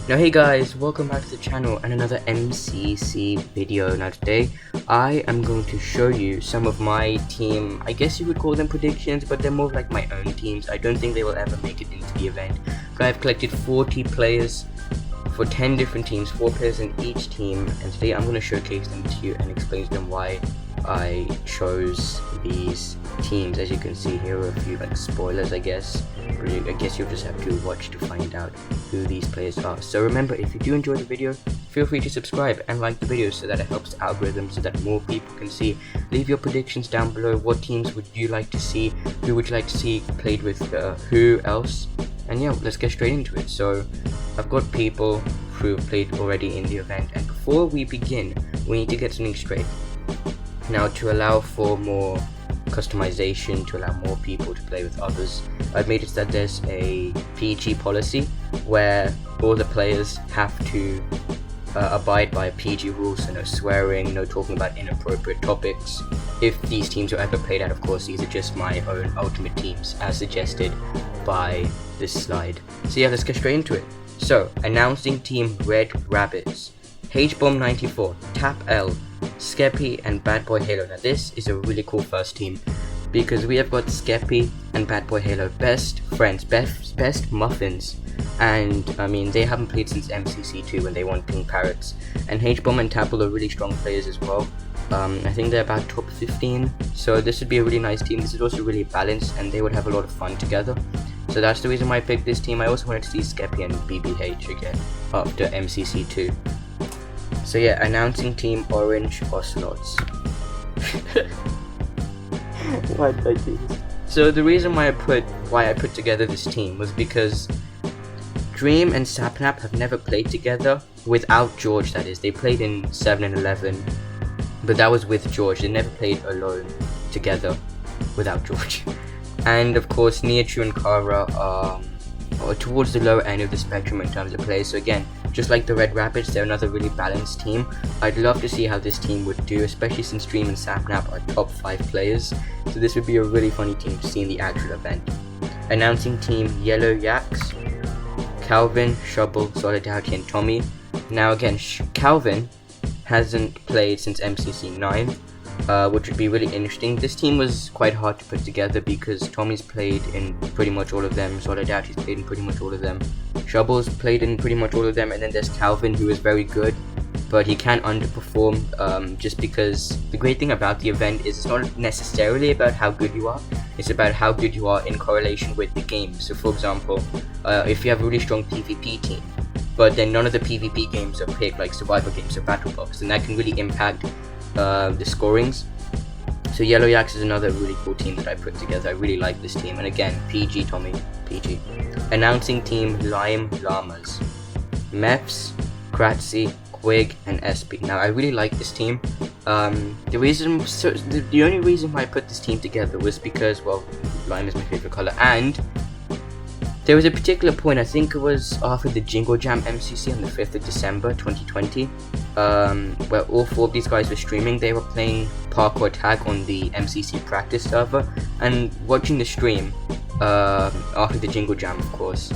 Now hey guys, welcome back to the channel and another MCC video. Now today I am going to show you some of my team, I guess you would call them predictions, but they're more like my own teams. I don't think they will ever make it into the event. I've collected 40 players for 10 different teams, 4 players in each team, and today I'm going to showcase them to you and explain to them why I chose these teams. As you can see, here are a few like spoilers, I guess. I guess you'll just have to watch to find out who these players are. So remember, if you do enjoy the video, feel free to subscribe and like the video so that it helps the algorithm so that more people can see. Leave your predictions down below. What teams would you like to see? Who would you like to see played with who else? And yeah, let's get straight into it. So I've got people who have played already in the event, and before we begin, we need to get something straight. Now, to allow for more customization, to allow more people to play with others, I've made it that there's a PG policy where all the players have to abide by PG rules, so no swearing, no talking about inappropriate topics. If these teams are ever played out, of course, these are just my own ultimate teams as suggested by this slide. So yeah, let's get straight into it. So, announcing team Red Rabbits, HBomb94, TapL, Skeppy and BadBoyHalo. Now this is a really cool first team because we have got Skeppy and BadBoyHalo, best friends, best muffins, and I mean they haven't played since MCC2 when they won Pink Parrots, and HBomb and TapL are really strong players as well. I think they're about top 15, so this would be a really nice team. This is also really balanced and they would have a lot of fun together. So that's the reason why I picked this team. I also wanted to see Skeppy and BBH again after MCC2. So yeah, announcing team Orange Ocelots. Why did I do this? So the reason why I put together this team was because Dream and Sapnap have never played together without George, that is. They played in 7 and 11, but that was with George. They never played alone together without George. And of course Nihachu and Kara are towards the lower end of the spectrum in terms of players. So again, just like the Red Rabbits, they're another really balanced team. I'd love to see how this team would do, especially since Dream and Sapnap are top 5 players. So this would be a really funny team to see in the actual event. Announcing team Yellow Yaks, Calvin, Shubble, Solidarity and Tommy. Now again, Calvin hasn't played since MCC 9. Which would be really interesting. This team was quite hard to put together because Tommy's played in pretty much all of them, Solidarity's played in pretty much all of them, Shubble's played in pretty much all of them, and then there's Calvin, who is very good, but he can underperform just because the great thing about the event is it's not necessarily about how good you are, it's about how good you are in correlation with the game. So for example, if you have a really strong PvP team, but then none of the PvP games are picked, like survival games or battle box, then that can really impact the scorings. So Yellow Yaks is another really cool team that I put together. I really like this team, and again, PG Tommy, PG. Announcing team Llamas, Mefs, Krtzyy, Quig and SP. Now I really like this team. The only reason why I put this team together was because, well, lime is my favorite color, and there was a particular point, I think it was after the Jingle Jam MCC on the 5th of December 2020, where all 4 of these guys were streaming. They were playing parkour tag on the MCC practice server, and watching the stream after the Jingle Jam, of course,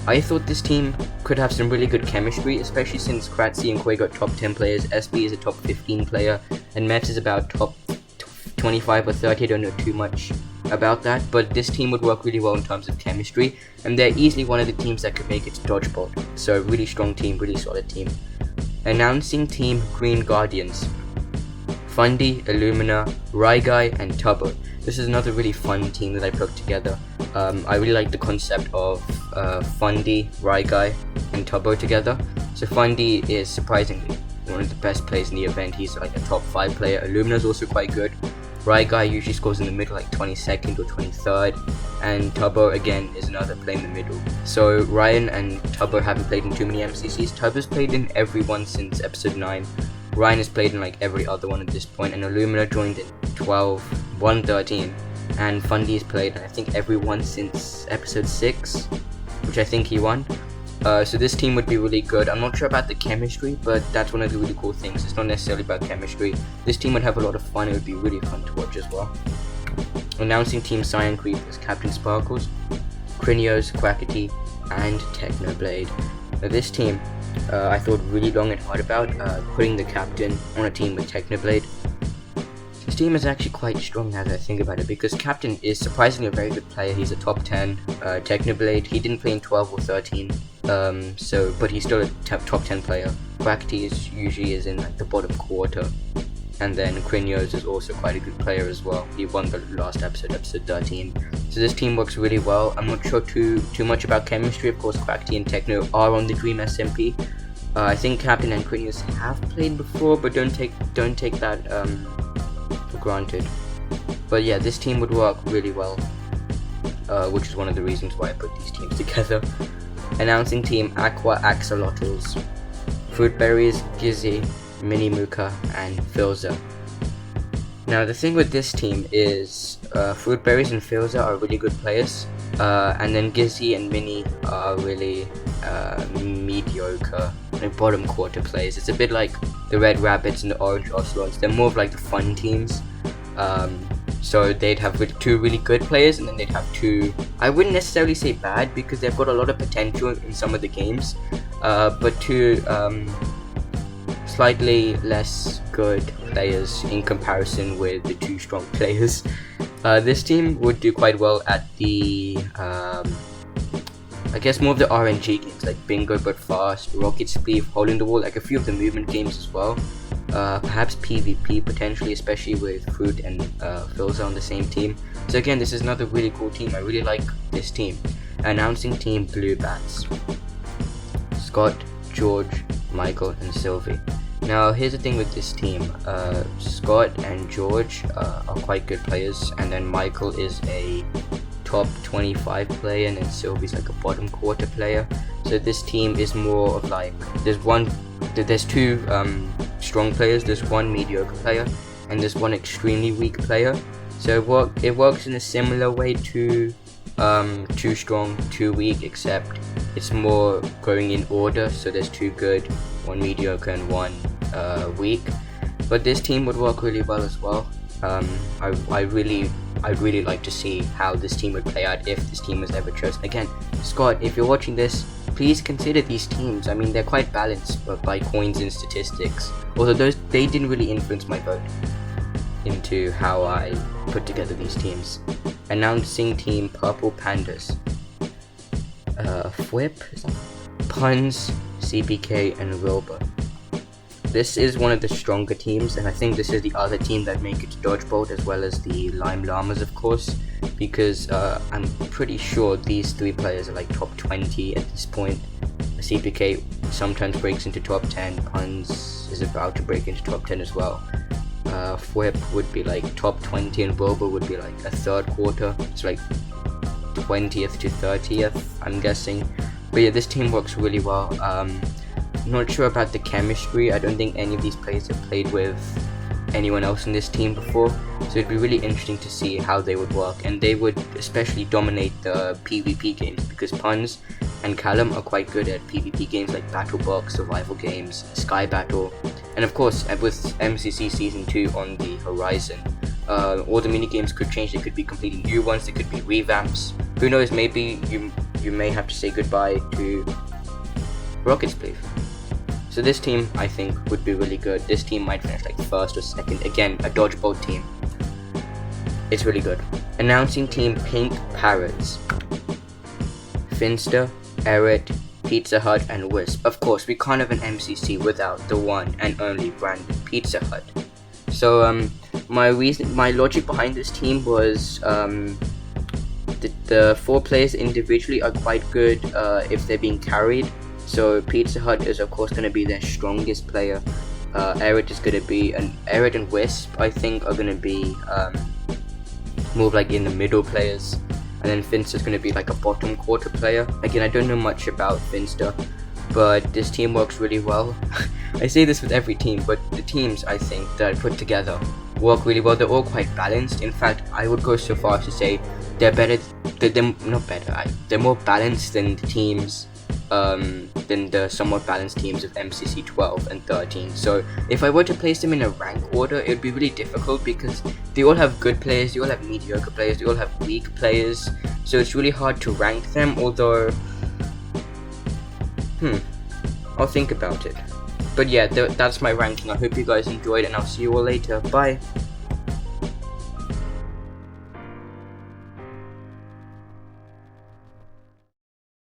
I thought this team could have some really good chemistry, especially since Krtzyy and Quig are top 10 players, SP is a top 15 player, and Mefs is about top 25 or 30, I don't know too much about that, but this team would work really well in terms of chemistry, and they're easily one of the teams that could make it to Dodgeball. So really strong team, really solid team. Announcing team Green Guardians, Fundy, Illumina, Ryguyrocky and Tubbo. This is another really fun team that I put together. I really like the concept of Fundy, Ryguyrocky and Tubbo together. So Fundy is surprisingly one of the best players in the event. He's like a top 5 player. Illumina is also quite good. Ryguyrocky usually scores in the middle, like 22nd or 23rd, and Tubbo again is another play in the middle. So Ryan and Tubbo haven't played in too many MCCs. Tubbo's played in every one since episode 9. Ryan has played in like every other one at this point, and Illumina joined in 12, 1, 13, and Fundy's played I think every one since episode 6, which I think he won. So this team would be really good. I'm not sure about the chemistry, but that's one of the really cool things. It's not necessarily about chemistry. This team would have a lot of fun. It would be really fun to watch as well. Announcing team Cyan Creepers, CaptainSparklez, Krinios, Quackity, and Technoblade. This team, I thought really long and hard about putting the captain on a team with Technoblade. This team is actually quite strong now that I think about it, because captain is surprisingly a very good player. He's a top 10. Technoblade, he didn't play in 12 or 13, but he's still a top 10 player. Quackity usually is in like the bottom quarter. And then Krinios is also quite a good player as well. He won the last episode 13. So this team works really well. I'm not sure too much about chemistry. Of course, Quackity and Techno are on the Dream SMP. I think Captain and Krinios have played before, but don't take that for granted. But yeah, this team would work really well, which is one of the reasons why I put these teams together. Announcing team: Aqua Axolotls, Fruitberries, GizzyGazza, Mini Muka, and Filza. Now the thing with this team is Fruitberries and Filza are really good players, and then GizzyGazza and Mini are really mediocre, like bottom quarter players. It's a bit like the Red Rabbits and the Orange Ocelots. They're more of like the fun teams. So they'd have two really good players, and then they'd have two, I wouldn't necessarily say bad, because they've got a lot of potential in some of the games, but two slightly less good players in comparison with the two strong players. This team would do quite well at the I guess more of the RNG games like Bingo but Fast, Rocket Spleef, Hole in the Wall, like a few of the movement games as well. Perhaps PvP potentially, especially with Fruit and Filza on the same team. So again, this is another really cool team. I really like this team. Announcing team: Blue Bats, Scott, George, Michael, and Sylvie. Now here's the thing with this team, Scott and George are quite good players, and then Michael is a top 25 player, and then Sylvie's like a bottom quarter player. So this team is more of like, there's two strong players, there's one mediocre player, and there's one extremely weak player. So it works in a similar way to two strong, two weak, except it's more going in order. So there's two good, one mediocre, and one weak. But this team would work really well as well. I'd really like to see how this team would play out if this team was ever chosen. Again, Scott, if you're watching this, please consider these teams. I mean, they're quite balanced by coins and statistics, although they didn't really influence my vote into how I put together these teams. Announcing team: Purple Pandas, Fwip, Punz, CBK, and Wilbur. This is one of the stronger teams, and I think this is the other team that make it to Dodgeball, as well as the Lime Llamas, of course, because I'm pretty sure these three players are like top 20 at this point. CBK sometimes breaks into top 10, Punz is about to break into top 10 as well. Fwip would be like top 20, and Wilbur would be like a third quarter. It's like 20th to 30th, I'm guessing. But yeah, this team works really well. Not sure about the chemistry. I don't think any of these players have played with anyone else in this team before, so it'd be really interesting to see how they would work, and they would especially dominate the PvP games, because Punz and Callum are quite good at PvP games like Battle Box, survival games, Sky Battle, and of course with MCC Season 2 on the horizon, all the mini games could change. They could be completely new ones, they could be revamps. Who knows, maybe you may have to say goodbye to Rocket Spleef. So this team, I think, would be really good. This team might finish like first or second. Again, a Dodgeball team. It's really good. Announcing team: Pink Parrots, Finster, Eret, Pizza Hut, and Wisp. Of course, we can't have an MCC without the one and only branded Pizza Hut. So my logic behind this team was the four players individually are quite good if they're being carried. So Pizza Hut is of course going to be their strongest player. Eret is going to be, Eret and Wisp I think are going to be more like in the middle players, and then Finster is going to be like a bottom quarter player. Again, I don't know much about Finster, but this team works really well. I say this with every team, but the teams I think that I put together work really well. They're all quite balanced. In fact, I would go so far as to say they're more balanced than the teams than the somewhat balanced teams of MCC 12 and 13. So if I were to place them in a rank order, it would be really difficult, because they all have good players, they all have mediocre players, they all have weak players, so it's really hard to rank them. Although I'll think about it. But yeah, that's my ranking. I hope you guys enjoyed, and I'll see you all later. Bye.